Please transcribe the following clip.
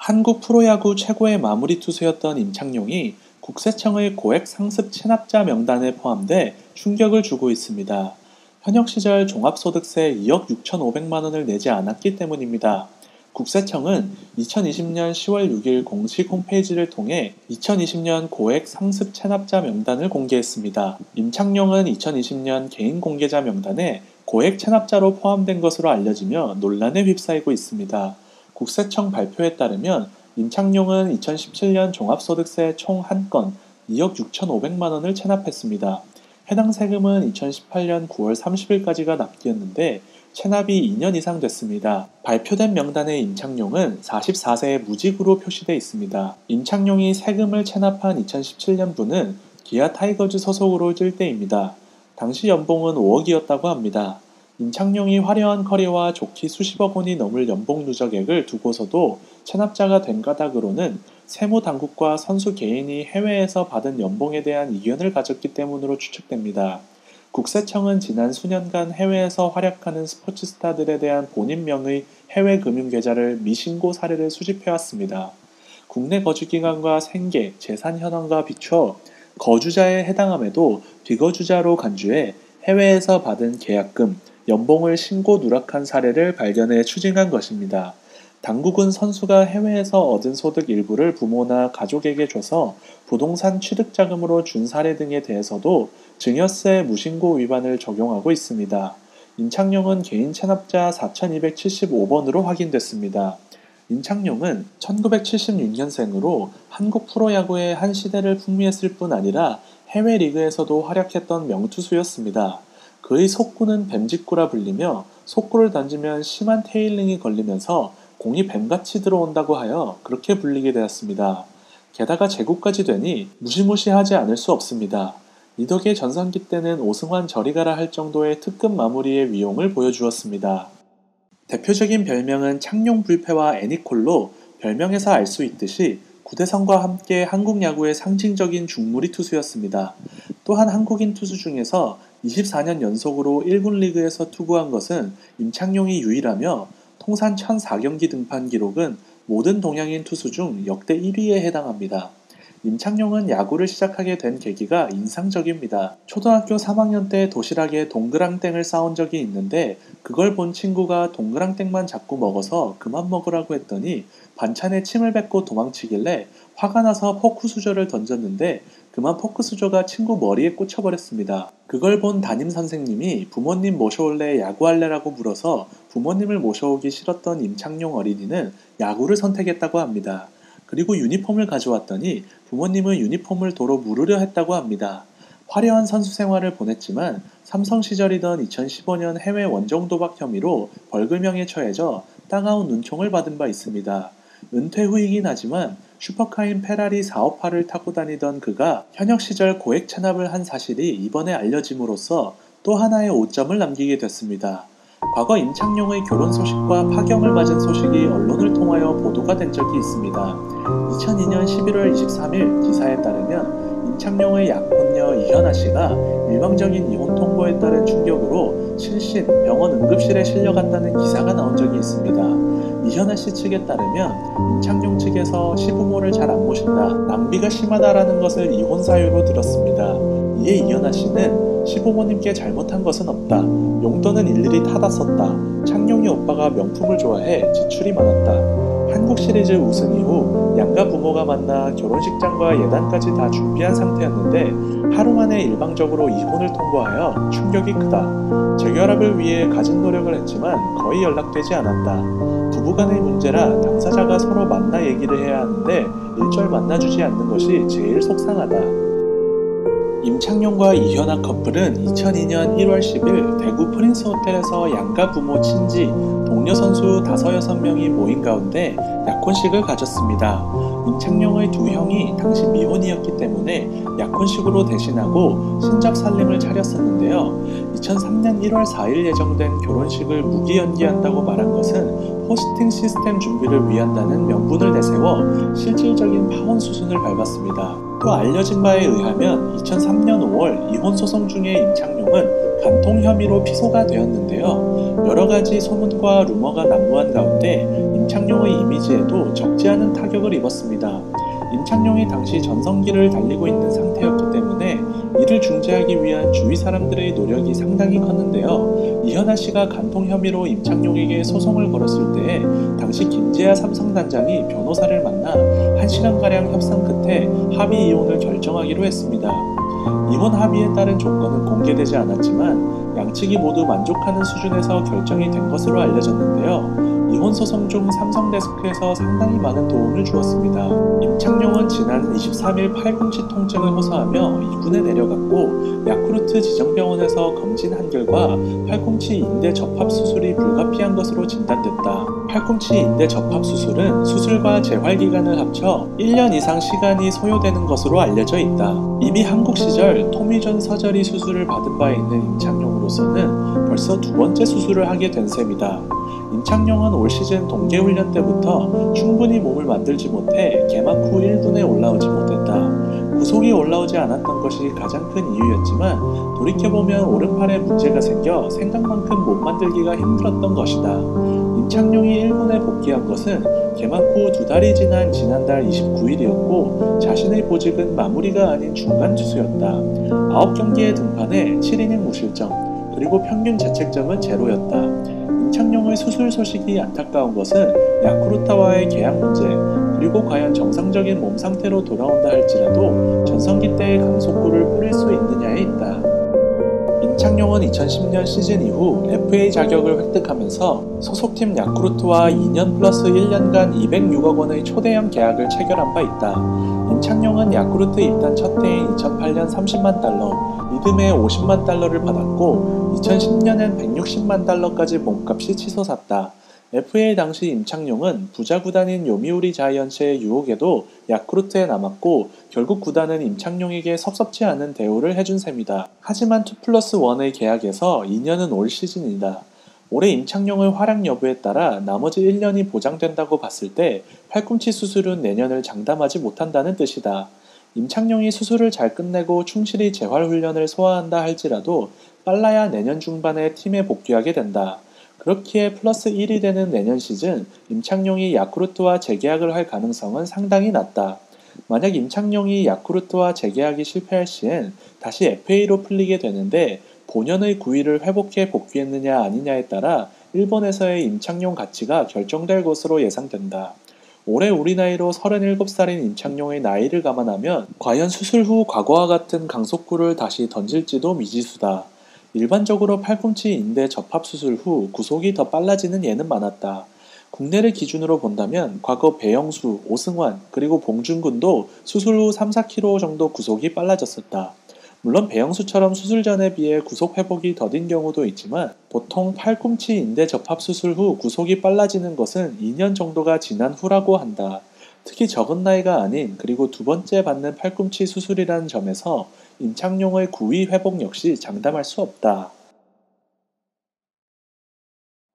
한국 프로야구 최고의 마무리 투수였던 임창용이 국세청의 고액 상습 체납자 명단에 포함돼 충격을 주고 있습니다. 현역 시절 종합소득세 2억 6,500만 원을 내지 않았기 때문입니다. 국세청은 2020년 10월 6일 공식 홈페이지를 통해 2020년 고액 상습 체납자 명단을 공개했습니다. 임창용은 2020년 개인 공개자 명단에 고액 체납자로 포함된 것으로 알려지며 논란에 휩싸이고 있습니다. 국세청 발표에 따르면 임창용은 2017년 종합소득세 총 한 건 2억 6,500만 원을 체납했습니다. 해당 세금은 2018년 9월 30일까지가 납기였는데 체납이 2년 이상 됐습니다. 발표된 명단의 임창용은 44세의 무직으로 표시돼 있습니다. 임창용이 세금을 체납한 2017년부는 기아 타이거즈 소속으로 뛸 때입니다. 당시 연봉은 5억이었다고 합니다. 임창용이 화려한 커리와 좋기 수십억 원이 넘을 연봉 누적액을 두고서도 체납자가 된 까닭으로는 세무당국과 선수 개인이 해외에서 받은 연봉에 대한 이견을 가졌기 때문으로 추측됩니다. 국세청은 지난 수년간 해외에서 활약하는 스포츠 스타들에 대한 본인 명의 해외 금융계좌를 미신고 사례를 수집해왔습니다. 국내 거주기간과 생계, 재산 현황과 비추어 거주자에 해당함에도 비거주자로 간주해 해외에서 받은 계약금, 연봉을 신고 누락한 사례를 발견해 추징한 것입니다. 당국은 선수가 해외에서 얻은 소득 일부를 부모나 가족에게 줘서 부동산 취득자금으로 준 사례 등에 대해서도 증여세 무신고 위반을 적용하고 있습니다. 임창용은 개인 체납자 4275번으로 확인됐습니다. 임창용은 1976년생으로 한국 프로야구의 한 시대를 풍미했을 뿐 아니라 해외 리그에서도 활약했던 명투수였습니다. 그의 속구는 뱀직구라 불리며 속구를 던지면 심한 테일링이 걸리면서 공이 뱀같이 들어온다고 하여 그렇게 불리게 되었습니다. 게다가 제구까지 되니 무시무시하지 않을 수 없습니다. 이 덕에 전성기 때는 오승환 저리 가라 할 정도의 특급 마무리의 위용을 보여주었습니다. 대표적인 별명은 창룡불패와 애니콜로 별명에서 알 수 있듯이 구대성과 함께 한국 야구의 상징적인 중무리 투수였습니다. 또한 한국인 투수 중에서 24년 연속으로 1군 리그에서 투구한 것은 임창용이 유일하며 통산 1004경기 등판 기록은 모든 동양인 투수 중 역대 1위에 해당합니다. 임창용은 야구를 시작하게 된 계기가 인상적입니다. 초등학교 3학년 때 도시락에 동그랑땡을 싸온 적이 있는데 그걸 본 친구가 동그랑땡만 자꾸 먹어서 그만 먹으라고 했더니 반찬에 침을 뱉고 도망치길래 화가 나서 포크 수저를 던졌는데 그만 포크 수저가 친구 머리에 꽂혀버렸습니다. 그걸 본 담임 선생님이 부모님 모셔올래 야구할래라고 물어서 부모님을 모셔오기 싫었던 임창용 어린이는 야구를 선택했다고 합니다. 그리고 유니폼을 가져왔더니 부모님은 유니폼을 도로 무르려 했다고 합니다. 화려한 선수 생활을 보냈지만 삼성 시절이던 2015년 해외 원정 도박 혐의로 벌금형에 처해져 따가운 눈총을 받은 바 있습니다. 은퇴 후이긴 하지만 슈퍼카인 페라리 458을 타고 다니던 그가 현역 시절 고액 체납을 한 사실이 이번에 알려짐으로써 또 하나의 오점을 남기게 됐습니다. 과거 임창용의 결혼 소식과 파경을 맞은 소식이 언론을 통하여 보도가 된 적이 있습니다. 2002년 11월 23일 기사에 따르면 임창용의 약혼녀 이현아 씨가 일방적인 이혼 통보에 따른 충격으로 실신 병원 응급실에 실려갔다는 기사가 나온 적이 있습니다. 이현아 씨 측에 따르면 임창용 측에서 시부모를 잘 안 모신다, 낭비가 심하다라는 것을 이혼 사유로 들었습니다. 이에 이현아 씨는 시부모님께 잘못한 것은 없다, 용돈은 일일이 타다 썼다, 창용이 오빠가 명품을 좋아해 지출이 많았다. 한국 시리즈 우승 이후 양가 부모가 만나 결혼식장과 예단까지 다 준비한 상태였는데 하루 만에 일방적으로 이혼을 통보하여 충격이 크다. 재결합을 위해 갖은 노력을 했지만 거의 연락되지 않았다. 부부간의 문제라 당사자가 서로 만나 얘기를 해야 하는데 일절 만나주지 않는 것이 제일 속상하다. 임창용과 이현아 커플은 2002년 1월 10일 대구 프린스 호텔에서 양가 부모 친지, 동료 선수 5-6명이 모인 가운데 약혼식을 가졌습니다. 임창용의 두 형이 당시 미혼이었기 때문에 약혼식으로 대신하고 신접 살림을 차렸었는데요. 2003년 1월 4일 예정된 결혼식을 무기 연기한다고 말한 것은 호스팅 시스템 준비를 위한다는 명분을 내세워 실질적인 파혼 수순을 밟았습니다. 또 알려진 바에 의하면 2003년 5월 이혼 소송 중에 임창용은 간통 혐의로 피소가 되었는데요. 여러 가지 소문과 루머가 난무한 가운데 임창용의 이미지에도 적지 않은 타격을 입었습니다. 임창용이 당시 전성기를 달리고 있는 상태였기 때문에 이를 중재하기 위한 주위 사람들의 노력이 상당히 컸는데요. 이현아 씨가 간통 혐의로 임창용에게 소송을 걸었을 때에 당시 김재하 삼성단장이 변호사를 만나 1시간가량 협상 끝에 합의 이혼을 결정하기로 했습니다. 이혼 합의에 따른 조건은 공개되지 않았지만 양측이 모두 만족하는 수준에서 결정이 된 것으로 알려졌는데요. 이혼 소송 중 삼성데스크에서 상당히 많은 도움을 주었습니다. 임창용은 지난 23일 팔꿈치 통증을 호소하며 2군에 내려갔고 야쿠르트 지정병원에서 검진한 결과 팔꿈치 인대 접합 수술이 불가피한 것으로 진단됐다. 팔꿈치 인대 접합 수술은 수술과 재활 기간을 합쳐 1년 이상 시간이 소요되는 것으로 알려져 있다. 이미 한국 시절 토미존 서저리 수술을 받은 바 있는 임창용으로서는 벌써 두 번째 수술을 하게 된 셈이다. 임창용은 올 시즌 동계훈련 때부터 충분히 몸을 만들지 못해 개막 후 1군에 올라오지 못했다. 구속이 올라오지 않았던 것이 가장 큰 이유였지만 돌이켜보면 오른팔에 문제가 생겨 생각만큼 몸 만들기가 힘들었던 것이다. 임창용이 1군에 복귀한 것은 개막 후 2달이 지난 지난달 29일이었고 자신의 보직은 마무리가 아닌 중간 투수였다. 9경기에 등판해 7이닝 무실점, 그리고 평균 자책점은 제로였다. 임창용의 수술 소식이 안타까운 것은 야쿠르타와의 계약 문제, 그리고 과연 정상적인 몸 상태로 돌아온다 할지라도 전성기 때의 강속구를 뿌릴 수 있느냐에 있다. 임창용은 2010년 시즌 이후 FA 자격을 획득하면서 소속팀 야쿠르트와 2년 플러스 1년간 206억 원의 초대형 계약을 체결한 바 있다. 임창용은 야쿠르트 입단 첫 해인 2008년 30만 달러, 이듬해 50만 달러를 받았고 2010년엔 160만 달러까지 몸값이 치솟았다. FA 당시 임창용은 부자 구단인 요미우리 자이언츠의 유혹에도 야쿠르트에 남았고 결국 구단은 임창용에게 섭섭지 않은 대우를 해준 셈이다. 하지만 2+1의 계약에서 2년은 올 시즌이다. 올해 임창용의 활약 여부에 따라 나머지 1년이 보장된다고 봤을 때 팔꿈치 수술은 내년을 장담하지 못한다는 뜻이다. 임창용이 수술을 잘 끝내고 충실히 재활훈련을 소화한다 할지라도 빨라야 내년 중반에 팀에 복귀하게 된다. 그렇기에 플러스 1이 되는 내년 시즌 임창용이 야쿠르트와 재계약을 할 가능성은 상당히 낮다. 만약 임창용이 야쿠르트와 재계약이 실패할 시엔 다시 FA로 풀리게 되는데 본연의 구위를 회복해 복귀했느냐 아니냐에 따라 일본에서의 임창용 가치가 결정될 것으로 예상된다. 올해 우리 나이로 37살인 임창용의 나이를 감안하면 과연 수술 후 과거와 같은 강속구를 다시 던질지도 미지수다. 일반적으로 팔꿈치 인대 접합 수술 후 구속이 더 빨라지는 예는 많았다. 국내를 기준으로 본다면 과거 배영수, 오승환, 그리고 봉준근도 수술 후 3-4kg 정도 구속이 빨라졌었다. 물론 배영수처럼 수술 전에 비해 구속 회복이 더딘 경우도 있지만 보통 팔꿈치 인대 접합 수술 후 구속이 빨라지는 것은 2년 정도가 지난 후라고 한다. 특히 적은 나이가 아닌 그리고 두 번째 받는 팔꿈치 수술이라는 점에서 임창용의 구위 회복 역시 장담할 수 없다.